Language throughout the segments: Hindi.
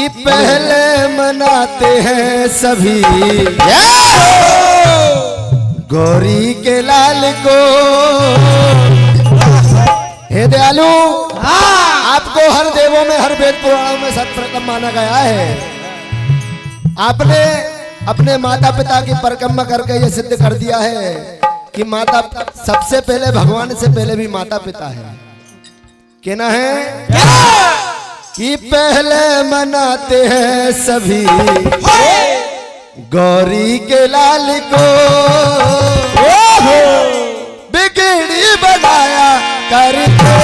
कि पहले मनाते हैं सभी गौरी के लाल को। हे दयालु, आपको हर देवों में, हर वेद पुराणों में सत्प्रकम माना गया है। आपने अपने माता पिता की परिक्रमा करके ये सिद्ध कर दिया है कि माता सबसे पहले, भगवान से पहले भी माता पिता है। कहना है कि पहले मनाते हैं सभी गौरी के लाल को, बिगड़ी बनाया करते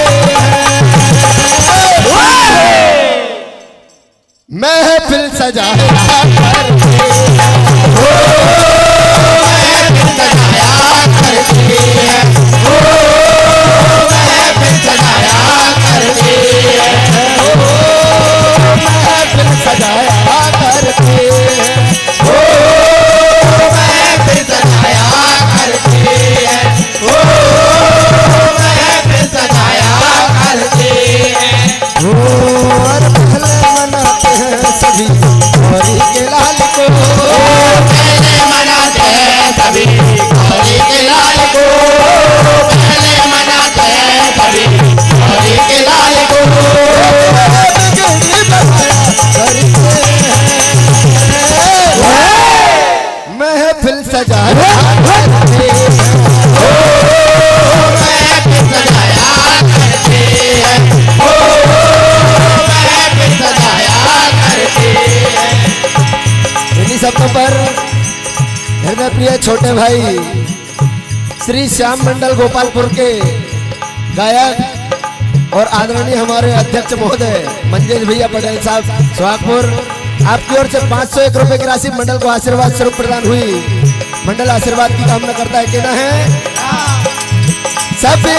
महफिल सजाया करते, प्रिय छोटे भाई श्री श्याम मंडल गोपालपुर के गायक और आदरणीय हमारे अध्यक्ष महोदय मंजेश भैया पटेल साहब सुहागपुर, आपकी ओर से 501 रुपए की राशि मंडल को आशीर्वाद स्वरूप प्रदान हुई। मंडल आशीर्वाद की कामना करता है। कहना है सभी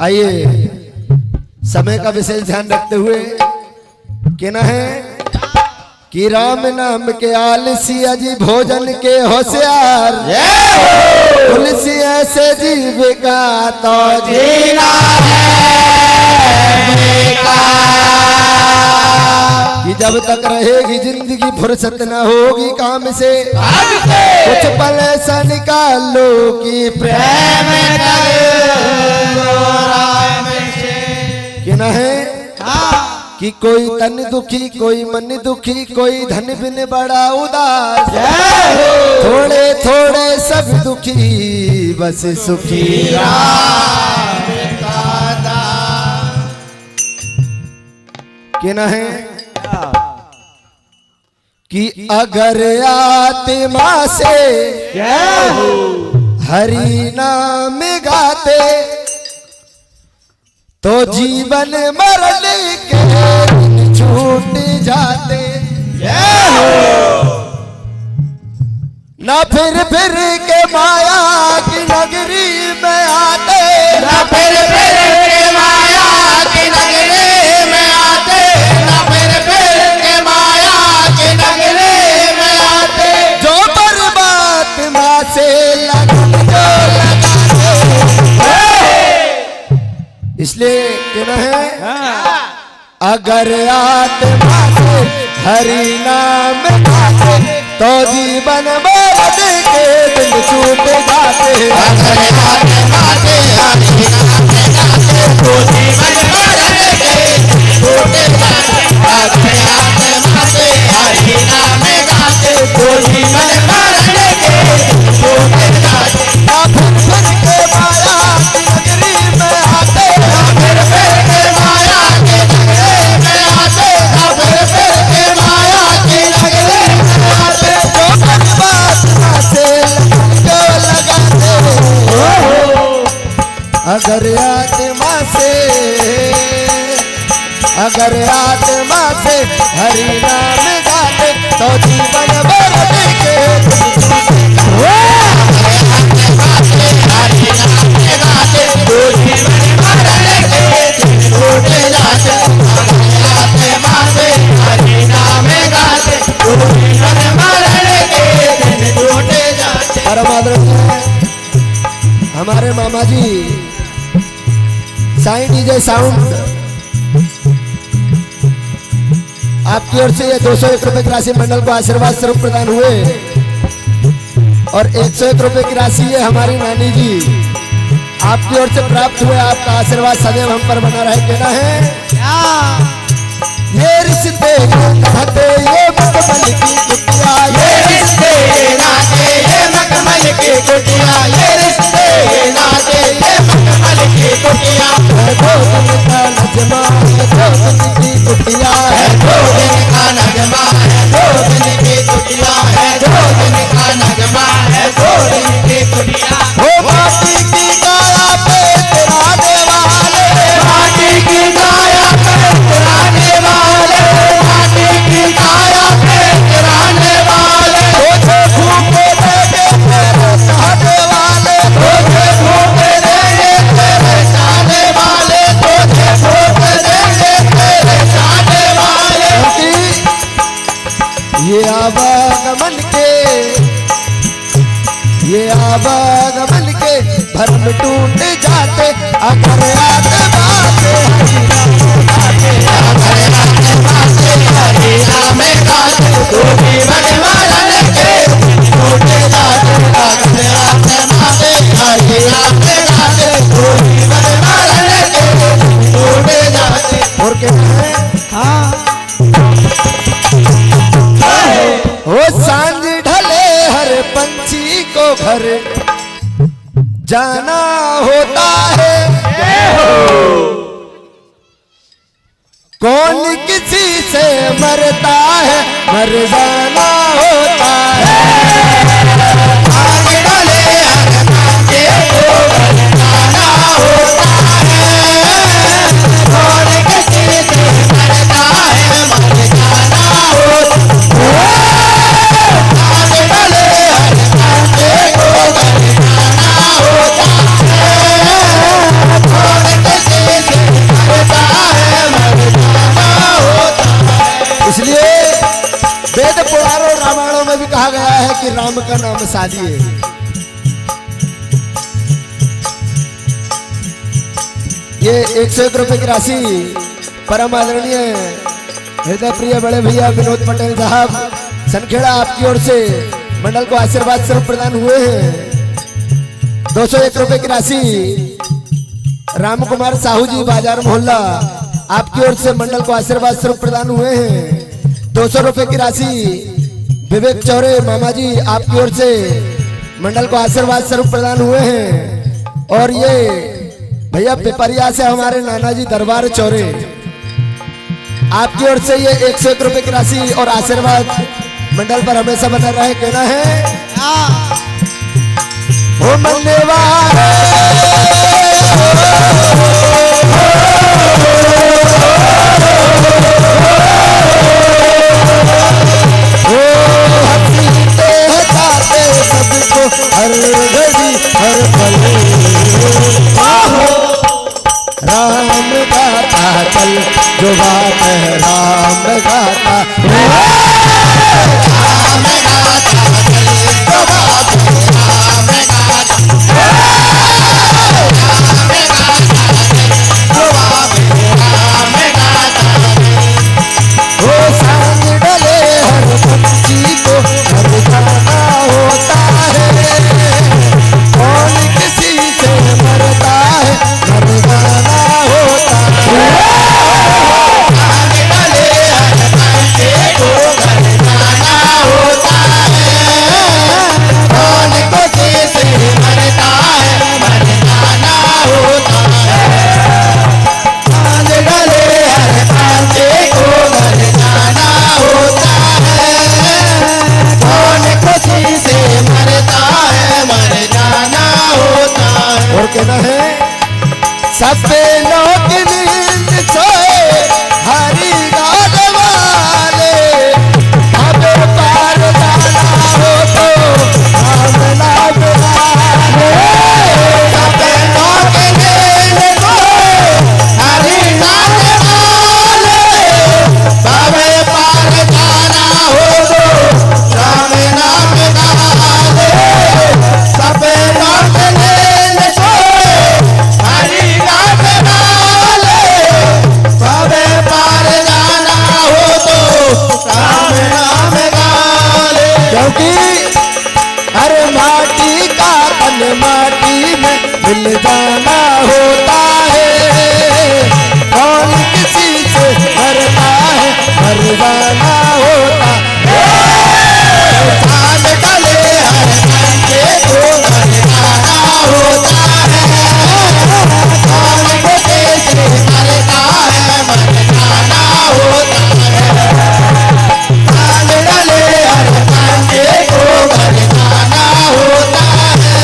आइए समय का विशेष ध्यान रखते हुए कहना है कि राम नाम के आलसी अजी भोजन के होशियार, तुलसी ऐसे जीविका तो जीना कि जब तक रहेगी जिंदगी फुर्सत न होगी काम से, कुछ पल ऐसा निकालो कि प्रेम कहना है कि कोई तन दुखी, कोई मन दुखी, कोई धन बिन बड़ा उदास, थोड़े थोड़े सब दुखी बस सुखी कहना है कि अगर आत्मा से हरि नाम गाते तो जीवन मरण के दिन छूट जाते, ना फिर के माया की नगरी में आते, ना फिर के माया की नगरी में आते, ना फिर के माया की नगरी में आते, जो बर्बाद माँ से लगन जो लगाते। इसलिए कहना है अगर आत्मा से हरि नाम गाते तो जीवन मरण के दिन छूट जाते, अगर आत्मा से हरि नाम गाते तो जीवन मरण के छूट जाते, अगर आत्मा से हरि नाम गाते तो जीवन मरण के छूट जाते, ना फिर के माया की नगरी में आते, ना फिर के अगर आत्मा से हरि नाम गाते तो जीवन भर के हमारे मामा जी साईं डीजे साउंड आपकी ओर से ये 201 रुपए की राशि मंडल को आशीर्वाद स्वरूप प्रदान हुए और 101 रुपए की राशि ये हमारी नानी जी आपकी ओर से प्राप्त हुए। आपका आशीर्वाद सदैव हम पर बना रहे। कहना है ये रिश्ते नाते ये मखमल की कुटिया, ये रिश्ते नाते ये मखमल की कुटिया, ये रिश्ते नाते ये मखमल की कुटिया है। दो दिन का नजमा है, दो दिन की कुटिया है, दो दिन का नजमा है, दो दिन की कुटिया है, दो दिन का नजमा है, दो दिन की कुटिया। हो माटी की काया पे तेराने वाले, माटी की काया पे तेराने वाले, माटी की काया पे तेराने वाले, तुझे फूके देंगे तेरे चाहने वाले, तुझे फूके देंगे तेरे चाहने वाले, तुझे फूके देंगे तेरे चाहने वाले। ये आवागमन के, ये आवागमन के भरम टूट जाते अगर आत्मा से हरि नाम गाते, तो जीवन मरण के टूट जाते अगर आत्मा से हरि नाम गाते, तो जीवन मरण के टूट जाते। और कहते हैं हो सांझ ढले हर पंछी को घर जाना होता है, कौन किसी से मरता है मर जाना होता है। सांझ ढले हर पंछी को घर जाना होता है, कौन किसी से मरता है मर जाना होता है। इसलिए वेद पुराणों रामायणों में भी कहा गया है कि राम का नाम शादी है। ये 101 रुपए की राशि परम आदरणीय हृदय प्रिय बड़े भैया विनोद पटेल साहब सनखेड़ा आपकी ओर से मंडल को आशीर्वाद स्वरूप प्रदान हुए हैं। 201 रुपए की राशि राम कुमार साहू जी बाजार मोहल्ला आपकी ओर से मंडल को आशीर्वाद स्वरूप प्रदान हुए हैं। 200 रुपए की राशि विवेक चौरे मामा जी आपकी ओर से मंडल को आशीर्वाद स्वरूप प्रदान हुए हैं। और ये भैया पिपरिया से हमारे नाना जी दरबार चौरे आपकी ओर से ये 101 रुपए की राशि और आशीर्वाद मंडल पर हमेशा बना रहे। कहना है ओ मन्ने वाले सबको हर घड़ी हर पल राम गाता चल, जो बात है राम गाता, राम गाता चल, जो बात है राम गाता, राम गाता चल, जो बात है राम गाता। वो सांझ डले हर पंछी को हर जाना होता है, कौन किसी से मरता है मर जाना होता है। सांझ डले हर पंछी को घर जाना सपनों की नींद सोए हरी गाल वाले, अब पार जाना हो तो राम नाम वाले। सपनों की नींद सोए हरी गाल वाले, अब पार जाना हो तो राम नाम वाले। सपनों की नींद सोए हरी गाल वाले, अब पार जाना हो तो राम नाम वाले। क्योंकि हर माटी का तन माटी में मिल जाना होता है, कौन किसी से मरता है मर जाना होता है। जान डाले हर कंचे को मर जाना होता है, कौन किसी से मरता है मर जाना होता है। जान डाले हर कंचे को मर जाना होता है,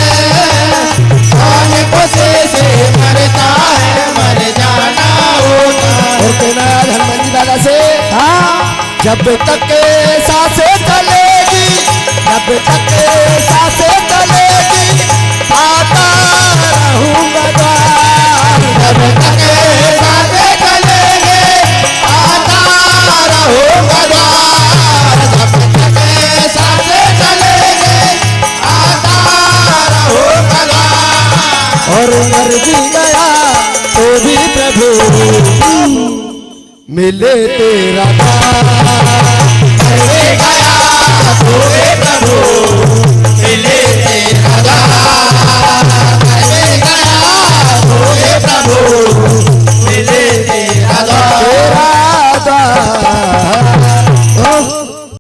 कौन किसी से मरता है मर जाना होता है। और कहना हनुमान जी दादा से, जब तक सांसें चलेगी, जब तक सांसें चलेगी, आता रहूंगा द्वार। जब तक सांसें चलेंगे, आता रहूंगा द्वार। जब तक सांसें चलेंगे, आता रहूंगा द्वार। और मर भी गया तो भी प्रभु मिले तेरा नाम।